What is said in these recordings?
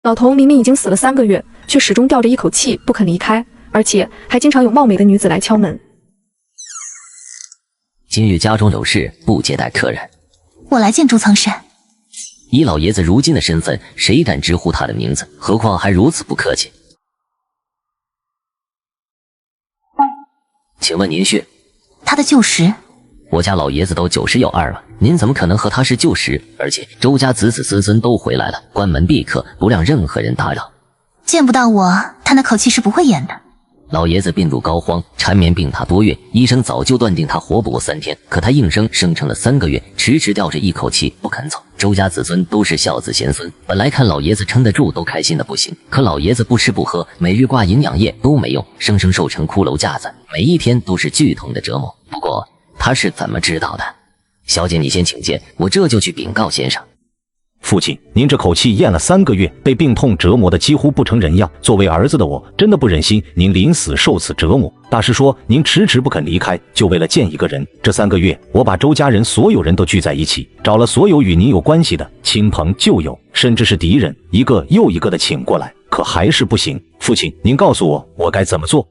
老头明明已经死了3个月，却始终吊着一口气不肯离开，而且还经常有貌美的女子来敲门。今日家中有事，不接待客人。我来见周苍山。以老爷子如今的身份，谁敢直呼他的名字？何况还如此不客气。请问您是？他的旧识。我家老爷子都90有2了，您怎么可能和他是旧识？而且周家子子孙孙都回来了，关门闭客，不让任何人打扰。见不到我，他那口气是不会咽的。老爷子病入膏肓，缠绵病榻多月，医生早就断定他活不过3天，可他硬生生撑了3个月，迟迟吊着一口气不肯走。周家子孙都是孝子贤孙，本来看老爷子撑得住都开心的不行，可老爷子不吃不喝，每日挂营养液都没用，生生瘦成骷髅架子，每一天都是剧痛的折磨。不过他是怎么知道的？小姐你先请见，我这就去禀告先生。父亲，您这口气咽了3个月，被病痛折磨得几乎不成人样。作为儿子的我，真的不忍心您临死受此折磨。大师说您迟迟不肯离开，就为了见一个人。这3个月，我把周家人所有人都聚在一起，找了所有与您有关系的亲朋旧友，甚至是敌人，一个又一个的请过来，可还是不行。父亲，您告诉我，我该怎么做？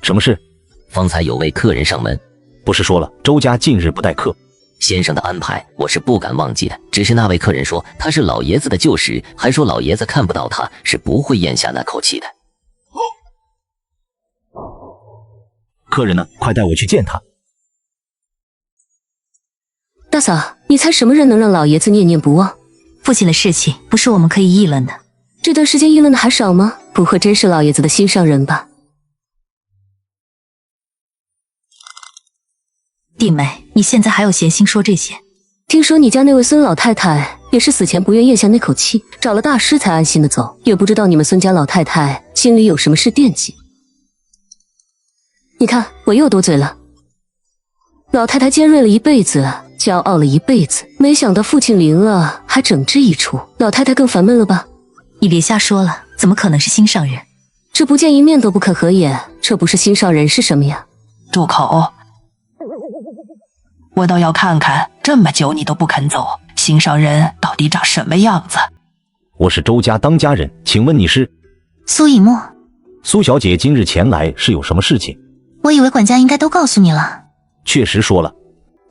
什么事？方才有位客人上门。不是说了，周家近日不待客。先生的安排我是不敢忘记的，只是那位客人说他是老爷子的旧识，还说老爷子看不到他是不会咽下那口气的。客人呢？快带我去见他。大嫂，你猜什么人能让老爷子念念不忘？父亲的事情不是我们可以议论的。这段时间议论的还少吗？不会真是老爷子的心上人吧？弟妹，你现在还有闲心说这些？听说你家那位孙老太太也是死前不愿咽下那口气，找了大师才安心的走，也不知道你们孙家老太太心里有什么事惦记。你看我又多嘴了。老太太尖锐了一辈子，骄傲了一辈子，没想到父亲临了还整这一出，老太太更烦闷了吧？你别瞎说了，怎么可能是心上人？这不见一面都不肯合眼，这不是心上人是什么呀？住口！我倒要看看，这么久你都不肯走，心上人到底长什么样子？我是周家当家人，请问你是？苏以沫。苏小姐今日前来是有什么事情？我以为管家应该都告诉你了。确实说了。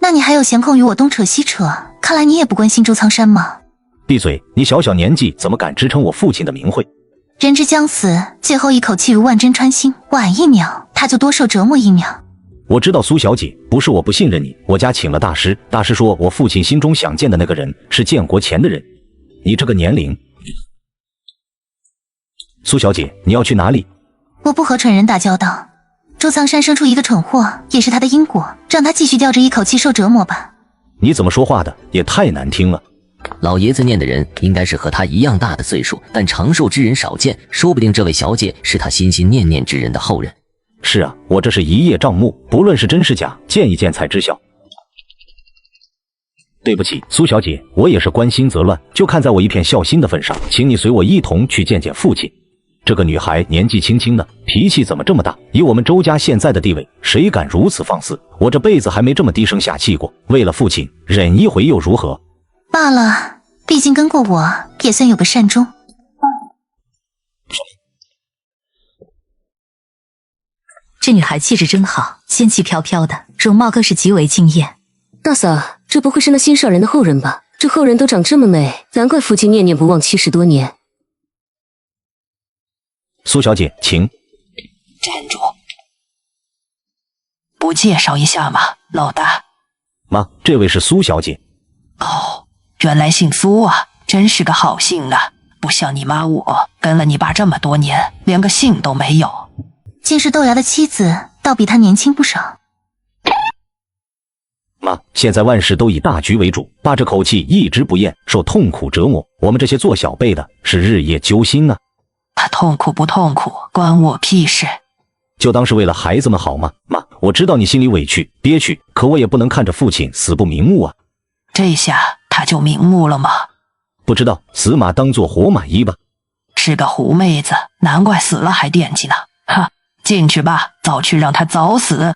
那你还有闲空与我东扯西扯？看来你也不关心周苍山吗？闭嘴！你小小年纪怎么敢直称我父亲的名讳？人之将死，最后一口气如万针穿心，晚1秒他就多受折磨1秒。我知道苏小姐，不是我不信任你，我家请了大师，大师说我父亲心中想见的那个人是建国前的人。你这个年龄。苏小姐，你要去哪里？我不和蠢人打交道。周苍山生出一个蠢货，也是他的因果，让他继续吊着一口气受折磨吧。你怎么说话的？也太难听了。老爷子念的人应该是和他一样大的岁数，但长寿之人少见，说不定这位小姐是他心心念念之人的后人。是啊，我这是一叶障目，不论是真是假，见一见才知晓。对不起，苏小姐，我也是关心则乱，就看在我一片孝心的份上，请你随我一同去见见父亲。这个女孩年纪轻轻的，脾气怎么这么大？以我们周家现在的地位，谁敢如此放肆？我这辈子还没这么低声下气过。为了父亲，忍一回又如何？罢了，毕竟跟过我，也算有个善终。这女孩气质真好，仙气飘飘的，容貌更是极为惊艳。大嫂，这不会是那心上人的后人吧？这后人都长这么美，难怪父亲念念不忘70多年。苏小姐，请站住！不介绍一下吗，老大？妈，这位是苏小姐。哦，原来姓苏啊，真是个好姓啊，不像你妈我，跟了你爸这么多年，连个姓都没有。竟是豆芽的妻子，倒比他年轻不少。妈，现在万事都以大局为主，爸这口气一直不咽，受痛苦折磨，我们这些做小辈的是日夜揪心啊。他痛苦不痛苦，关我屁事。就当是为了孩子们好吗？妈，我知道你心里委屈憋屈，可我也不能看着父亲死不瞑目啊。这下他就瞑目了吗？不知道，死马当作活马医吧。是个狐妹子，难怪死了还惦记呢。哈，进去吧，早去让他早死。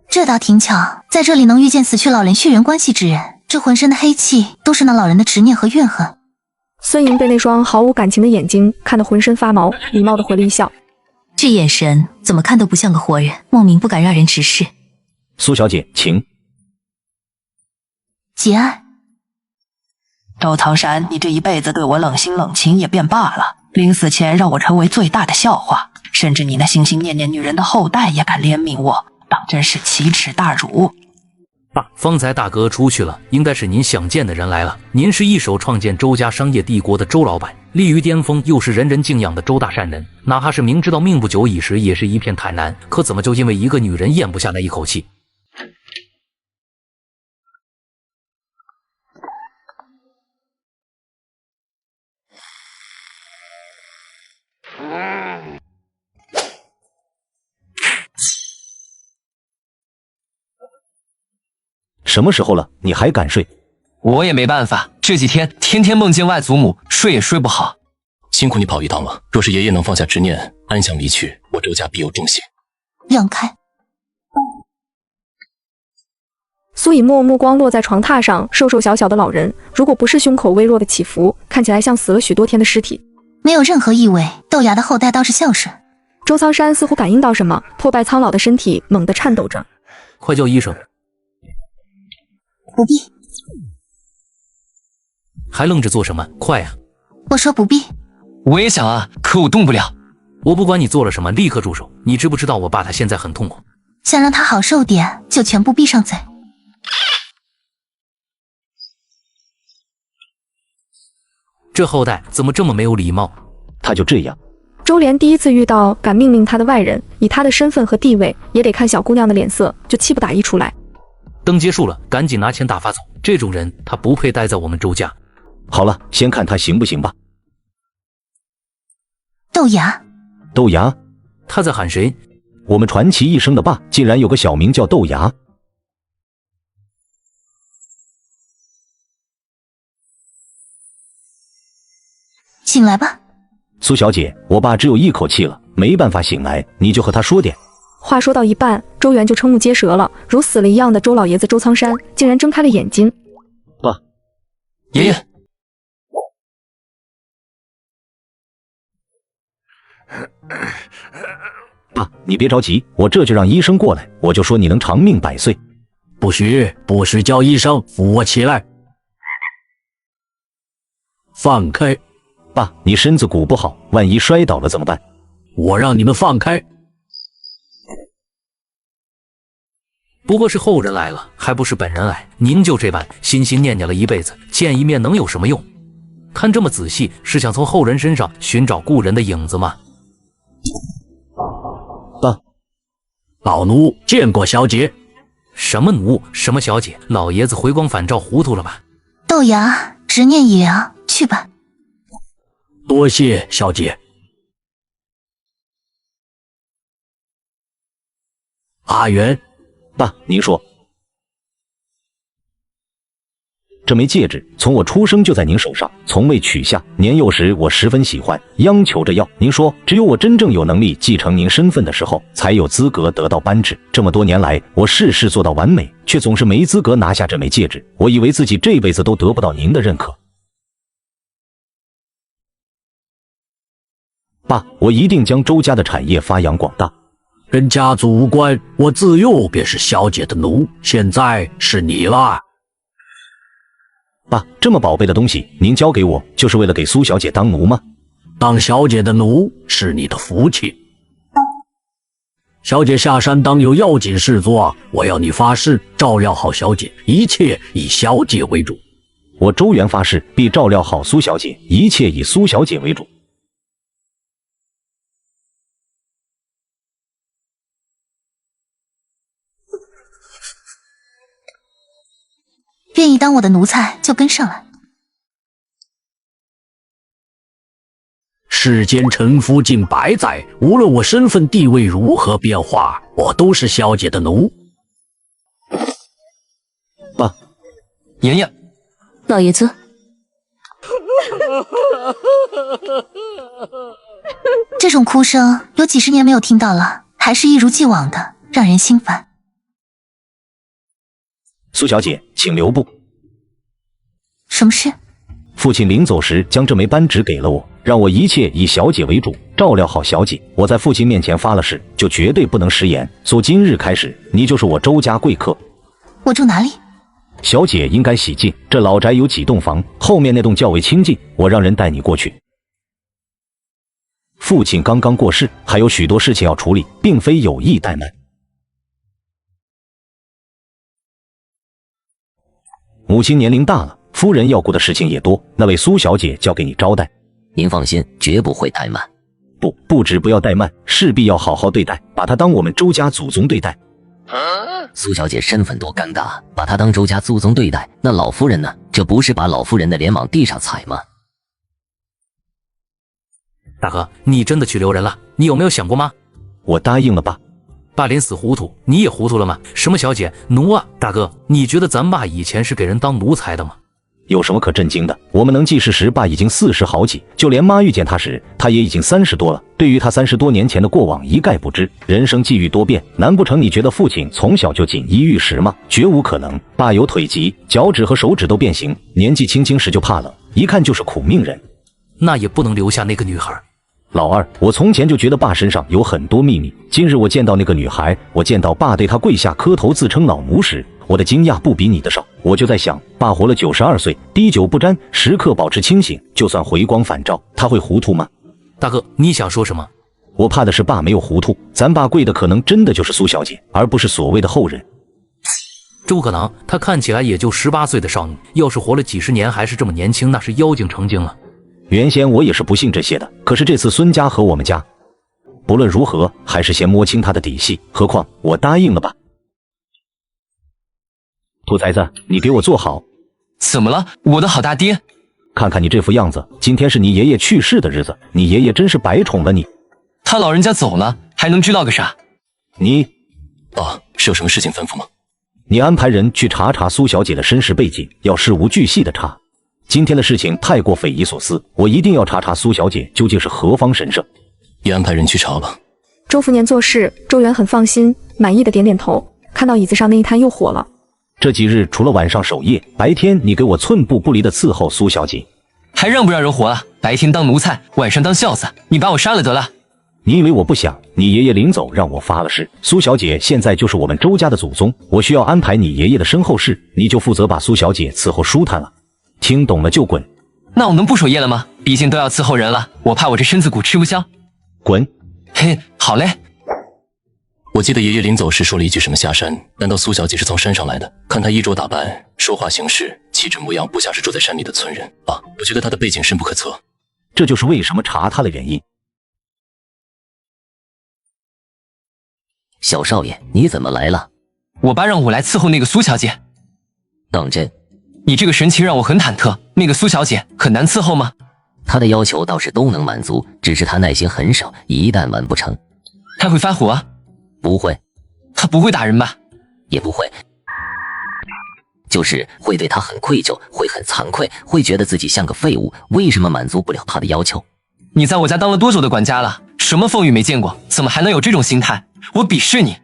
这倒挺巧，在这里能遇见死去老人血缘关系之人，这浑身的黑气都是那老人的执念和怨恨。孙莹被那双毫无感情的眼睛看得浑身发毛，礼貌地回了一笑。这眼神怎么看都不像个活人，莫名不敢让人直视。苏小姐，请。节哀。周苍山，你这一辈子对我冷心冷情也便罢了，临死前让我成为最大的笑话，甚至你那心心念念女人的后代也敢怜悯我，当真是奇耻大辱。爸，方才大哥出去了，应该是您想见的人来了。您是一手创建周家商业帝国的周老板，立于巅峰，又是人人敬仰的周大善人，哪怕是明知道命不久矣时，也是一片坦然。可怎么就因为一个女人咽不下那一口气？什么时候了，你还敢睡？我也没办法，这几天天天梦见外祖母，睡也睡不好。辛苦你跑一趟了，若是爷爷能放下执念，安详离去，我周家必有重谢。让开。苏以沫目光落在床榻上瘦瘦小小的老人，如果不是胸口微弱的起伏，看起来像死了许多天的尸体，没有任何异味。豆芽的后代倒是孝顺。周苍山似乎感应到什么，破败苍老的身体猛地颤抖着。快叫医生！不必。还愣着做什么？快呀！我说不必。我也想啊，可我动不了。我不管你做了什么，立刻住手！你知不知道我爸他现在很痛苦？想让他好受点，就全部闭上嘴。这后代怎么这么没有礼貌？他就这样。周莲第一次遇到敢命令他的外人，以他的身份和地位，也得看小姑娘的脸色，就气不打一处来。灯结束了，赶紧拿钱打发走。这种人他不配待在我们周家。好了，先看他行不行吧。豆芽，豆芽，他在喊谁？我们传奇一生的爸，竟然有个小名叫豆芽。醒来吧。苏小姐，我爸只有一口气了，没办法醒来，你就和他说点。话说到一半，周元就瞠目结舌了，如死了一样的周老爷子周苍山竟然睁开了眼睛。爸，爷爷，爸，你别着急，我这就让医生过来，我就说你能长命100岁。不许，不许叫医生，扶我起来。放开！爸，你身子骨不好，万一摔倒了怎么办？我让你们放开。不过是后人来了，还不是本人来。您就这般心心念念了一辈子，见一面能有什么用？看这么仔细，是想从后人身上寻找故人的影子吗？爸，老奴见过小姐。什么奴？什么小姐？老爷子回光返照，糊涂了吧？豆芽，执念已凉，去吧。多谢小姐。阿元，爸，您说。这枚戒指从我出生就在您手上，从未取下。年幼时我十分喜欢，央求着要。您说，只有我真正有能力继承您身份的时候，才有资格得到颁制。这么多年来，我事事做到完美，却总是没资格拿下这枚戒指。我以为自己这辈子都得不到您的认可。爸，我一定将周家的产业发扬广大。跟家族无关，我自幼便是小姐的奴，现在是你了。爸，这么宝贝的东西，您交给我，就是为了给苏小姐当奴吗？当小姐的奴是你的福气。小姐下山当有要紧事做，我要你发誓照料好小姐，一切以小姐为主。我周元发誓必照料好苏小姐，一切以苏小姐为主。愿意当我的奴才就跟上来。世间沉浮近100载，无论我身份地位如何变化，我都是小姐的奴。爸，爷爷，老爷子，这种哭声有几十年没有听到了，还是一如既往的让人心烦。苏小姐，请留步。什么事？父亲临走时将这枚扳指给了我，让我一切以小姐为主，照料好小姐。我在父亲面前发了誓，就绝对不能食言。从今日开始，你就是我周家贵客。我住哪里？小姐应该喜进，这老宅有几栋房，后面那栋较为清静，我让人带你过去。父亲刚刚过世，还有许多事情要处理，并非有意怠慢。母亲年龄大了，夫人要顾的事情也多，那位苏小姐交给你招待。您放心，绝不会怠慢。不止不要怠慢，势必要好好对待，把她当我们周家祖宗对待。苏小姐身份多尴尬，把她当周家祖宗对待，那老夫人呢？这不是把老夫人的脸往地上踩吗？大哥，你真的去留人了？你有没有想过吗？我答应了爸。爸临死糊涂，你也糊涂了吗？什么小姐奴啊？大哥，你觉得咱爸以前是给人当奴才的吗？有什么可震惊的？我们能记事时，爸已经40好几，就连妈遇见他时，他也已经30多了。对于他30多年前的过往一概不知。人生际遇多变，难不成你觉得父亲从小就锦衣玉食吗？绝无可能。爸有腿疾，脚趾和手指都变形，年纪轻轻时就怕冷，一看就是苦命人。那也不能留下那个女孩。老二，我从前就觉得爸身上有很多秘密。今日我见到那个女孩，我见到爸对她跪下磕头自称老奴时，我的惊讶不比你的少。我就在想，爸活了92岁，滴酒不沾，时刻保持清醒，就算回光返照，他会糊涂吗？大哥，你想说什么？我怕的是爸没有糊涂，咱爸跪的可能真的就是苏小姐，而不是所谓的后人。这不可能，她看起来也就18岁的少女，要是活了几十年还是这么年轻，那是妖精成精了。原先我也是不信这些的，可是这次孙家和我们家，不论如何，还是先摸清他的底细。何况我答应了吧。兔崽子，你给我坐好。怎么了，我的好大爹？看看你这副样子，今天是你爷爷去世的日子，你爷爷真是白宠了你。他老人家走了，还能知道个啥？你，爸，是有什么事情吩咐吗？你安排人去查查苏小姐的身世背景，要事无巨细的查。今天的事情太过匪夷所思，我一定要查查苏小姐究竟是何方神圣。也安排人去查吧。周福年做事，周元很放心，满意的点点头。看到椅子上那一滩又火了。这几日除了晚上守夜，白天你给我寸步不离的伺候苏小姐，还让不让人活啊？白天当奴才，晚上当孝子，你把我杀了得了。你以为我不想？你爷爷临走让我发了誓，苏小姐现在就是我们周家的祖宗，我需要安排你爷爷的身后事，你就负责把苏小姐伺候舒坦了。听懂了就滚。那我能不守夜了吗？毕竟都要伺候人了，我怕我这身子骨吃不消。滚。嘿，好嘞。我记得爷爷临走时说了一句什么下山，难道苏小姐是从山上来的？看她衣着打扮，说话行事，气质模样，不像是住在山里的村人。爸，我觉得她的背景深不可测。这就是为什么查她的原因。小少爷，你怎么来了？我爸让我来伺候那个苏小姐。当真？你这个神情让我很忐忑。那个苏小姐很难伺候吗？她的要求倒是都能满足，只是她耐心很少，一旦完不成，她会发火啊？不会。她不会打人吧？也不会，就是会对她很愧疚，会很惭愧，会觉得自己像个废物，为什么满足不了她的要求？你在我家当了多久的管家了？什么风雨没见过，怎么还能有这种心态？我鄙视你。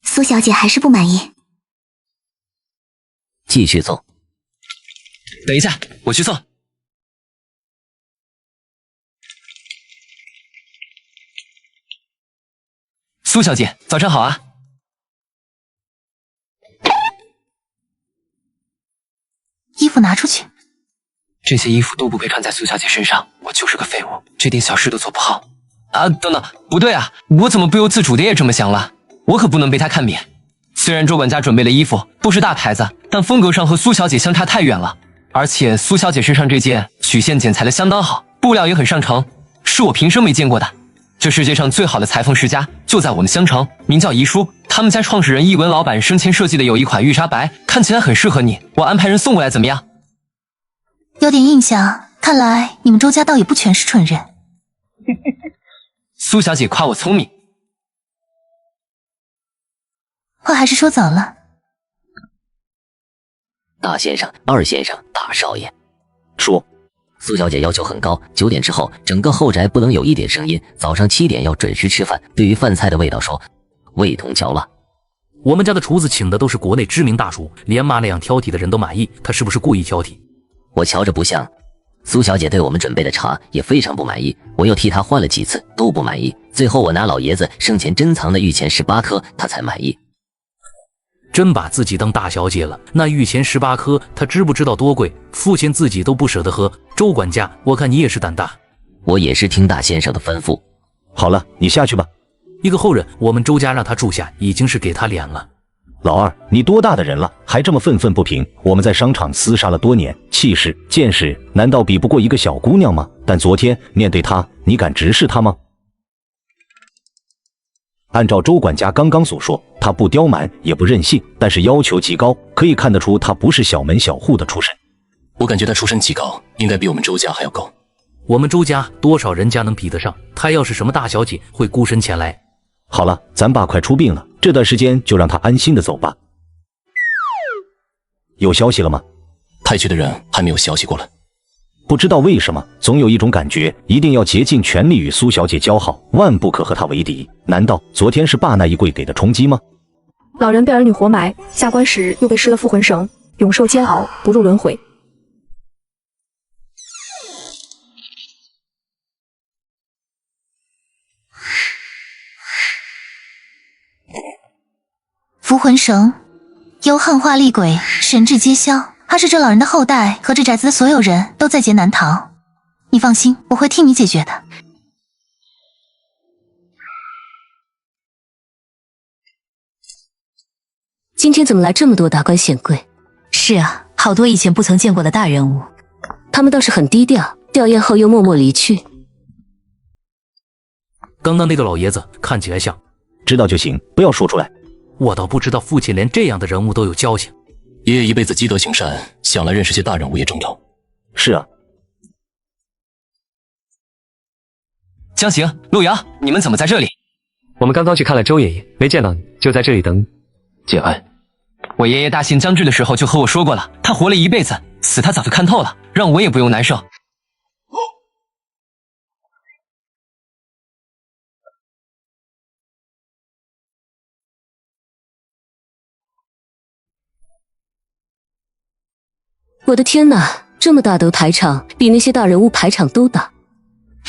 苏小姐还是不满意。继续奏。等一下，我去送。苏小姐，早上好啊。衣服拿出去。这些衣服都不配穿在苏小姐身上，我就是个废物，这点小事都做不好。啊，等等，不对啊，我怎么不由自主的也这么想了？我可不能被她看扁。虽然周管家准备了衣服，不是大牌子，但风格上和苏小姐相差太远了。而且苏小姐身上这件曲线剪裁的相当好，布料也很上乘，是我平生没见过的。这世界上最好的裁缝世家就在我们襄城，名叫遗书。他们家创始人易文老板生前设计的有一款玉纱白，看起来很适合你，我安排人送过来怎么样？有点印象，看来你们周家倒也不全是蠢人。苏小姐夸我聪明。话还是说早了。大先生、二先生、大少爷，说。苏小姐要求很高，9点之后整个后宅不能有一点声音，早上7点要准时吃饭。对于饭菜的味道说，味同嚼蜡。我们家的厨子请的都是国内知名大厨，连妈那样挑剔的人都满意，他是不是故意挑剔？我瞧着不像。苏小姐对我们准备的茶也非常不满意，我又替她换了几次，都不满意。最后我拿老爷子生前珍藏的御前18颗，她才满意。真把自己当大小姐了，那御前18颗，她知不知道多贵？父亲自己都不舍得喝。周管家，我看你也是胆大。我也是听大先生的吩咐。好了，你下去吧。一个后人，我们周家让他住下，已经是给他脸了。老二，你多大的人了，还这么愤愤不平？我们在商场厮杀了多年，气势见识难道比不过一个小姑娘吗？但昨天面对她，你敢直视她吗？按照周管家刚刚所说，他不刁蛮也不任性，但是要求极高，可以看得出他不是小门小户的出身。我感觉他出身极高，应该比我们周家还要高。我们周家多少人家能比得上？他要是什么大小姐，会孤身前来。好了，咱爸快出殡了，这段时间就让他安心的走吧。有消息了吗？派去的人还没有消息过来。不知道为什么，总有一种感觉，一定要竭尽全力与苏小姐交好，万不可和她为敌。难道昨天是爸那一跪给的冲击吗？老人被儿女活埋，下棺时又被施了附魂绳，永受煎熬，不入轮回。符魂绳由汉化厉鬼，神智皆消。他是这老人的后代，和这宅子的所有人都在劫难逃。你放心，我会替你解决的。今天怎么来这么多达官显贵？是啊，好多以前不曾见过的大人物。他们倒是很低调，吊唁后又默默离去。刚刚那个老爷子看起来像……知道就行，不要说出来。我倒不知道父亲连这样的人物都有交情。爷爷一辈子积德行善，想来认识些大人物也重要。是啊。江行、陆阳，你们怎么在这里？我们刚刚去看了周爷爷，没见到你，就在这里等你。节哀。我爷爷大限将至的时候就和我说过了，他活了一辈子，死他早就看透了，让我也不用难受。我的天哪，这么大的排场，比那些大人物排场都大。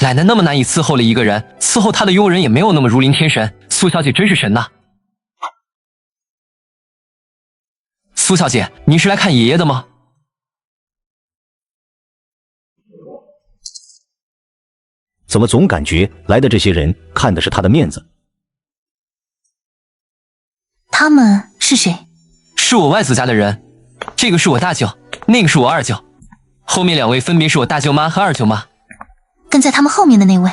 奶奶那么难以伺候了一个人，伺候她的佣人也没有那么如临天神。苏小姐真是神呐！苏小姐，您是来看爷爷的吗？怎么总感觉来的这些人看的是他的面子？他们是谁？是我外祖家的人，这个是我大舅，那个是我二舅，后面两位分别是我大舅妈和二舅妈。跟在他们后面的那位，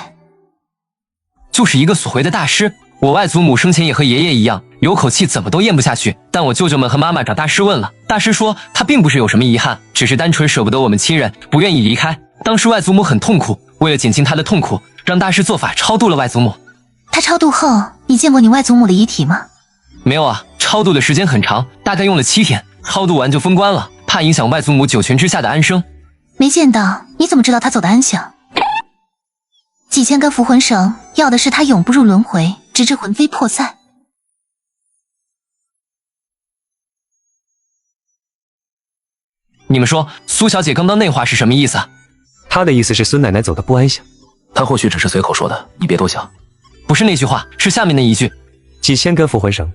就是一个索回的大师。我外祖母生前也和爷爷一样，有口气怎么都咽不下去。但我舅舅们和妈妈找大师问了，大师说他并不是有什么遗憾，只是单纯舍不得我们亲人，不愿意离开。当时外祖母很痛苦，为了减轻她的痛苦，让大师做法超度了外祖母。他超度后，你见过你外祖母的遗体吗？没有啊，超度的时间很长，大概用了7天，超度完就封棺了，怕影响外祖母九泉之下的安生。没见到，你怎么知道他走的安详？几千根符魂绳，要的是他永不入轮回，直至魂飞魄散。你们说，苏小姐刚刚那话是什么意思啊？她的意思是孙奶奶走的不安详，她或许只是随口说的，你别多想。不是那句话，是下面那一句。几千根符魂绳，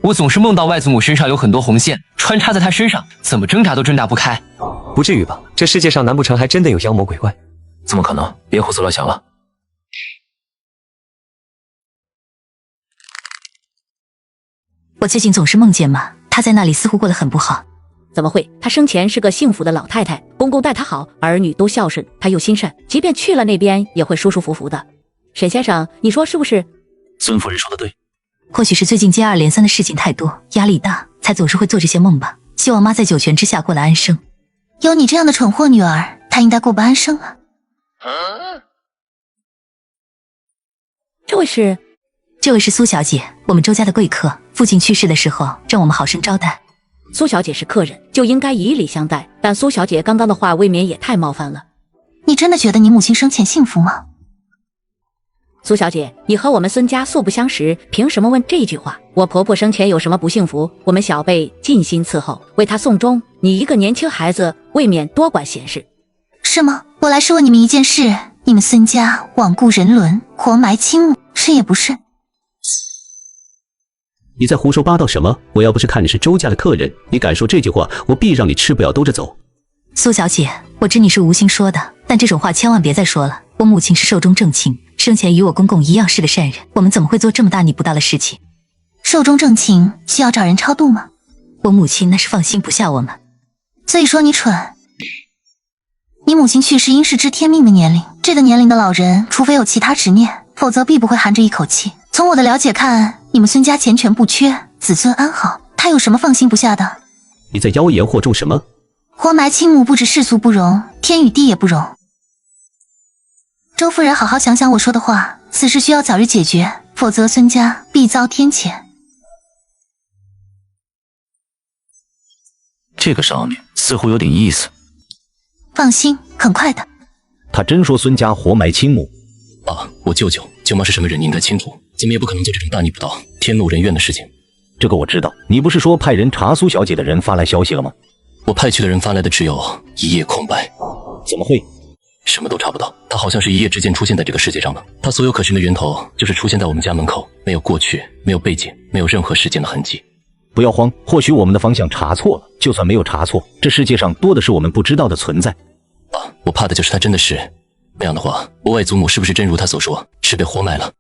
我总是梦到外祖母身上有很多红线穿插在她身上，怎么挣扎都挣扎不开。不至于吧？这世界上难不成还真的有妖魔鬼怪？怎么可能？别胡思乱想了。我最近总是梦见妈，她在那里似乎过得很不好。怎么会？她生前是个幸福的老太太，公公待她好，儿女都孝顺，她又心善，即便去了那边也会舒舒服服的。沈先生，你说是不是？孙夫人说的对，或许是最近接二连三的事情太多，压力大，才总是会做这些梦吧。希望妈在九泉之下过得安生。有你这样的蠢货女儿，她应该过不安生啊。这位是？这位是苏小姐，我们周家的贵客，父亲去世的时候让我们好生招待。苏小姐是客人，就应该以礼相待，但苏小姐刚刚的话未免也太冒犯了。你真的觉得你母亲生前幸福吗？苏小姐，你和我们孙家素不相识，凭什么问这句话？我婆婆生前有什么不幸福，我们小辈尽心伺候，为她送终。你一个年轻孩子，未免多管闲事。是吗？我来试问你们一件事，你们孙家罔顾人伦，活埋亲母，是也不是？你在胡说八道什么？我要不是看你是周家的客人，你敢说这句话，我必让你吃不了兜着走。苏小姐，我知你是无心说的，但这种话千万别再说了。我母亲是寿终正寝，生前与我公公一样是个善人，我们怎么会做这么大逆不道的事情？寿终正寝需要找人超度吗？我母亲那是放心不下我们，所以说你蠢。你母亲去世应是知天命的年龄，这个年龄的老人，除非有其他执念，否则必不会含着一口气。从我的了解看，你们孙家钱权不缺，子孙安好，他有什么放心不下的？你在妖言惑众什么？活埋亲母不止世俗不容，天与地也不容。周夫人，好好想想我说的话，此事需要早日解决，否则孙家必遭天谴。这个少女似乎有点意思。放心，很快的。他真说孙家活埋亲母？爸，我舅舅、舅妈是什么人，你应该清楚，怎么也不可能做这种大逆不道、天怒人怨的事情。这个我知道，你不是说派人查苏小姐的人发来消息了吗？我派去的人发来的只有一页空白。怎么会？什么都查不到，他好像是一夜之间出现在这个世界上的。他所有可寻的源头就是出现在我们家门口，没有过去，没有背景，没有任何事件的痕迹。不要慌，或许我们的方向查错了，就算没有查错，这世界上多的是我们不知道的存在。爸，我怕的就是他真的是那样的话，我外祖母是不是真如他所说，是被活埋了？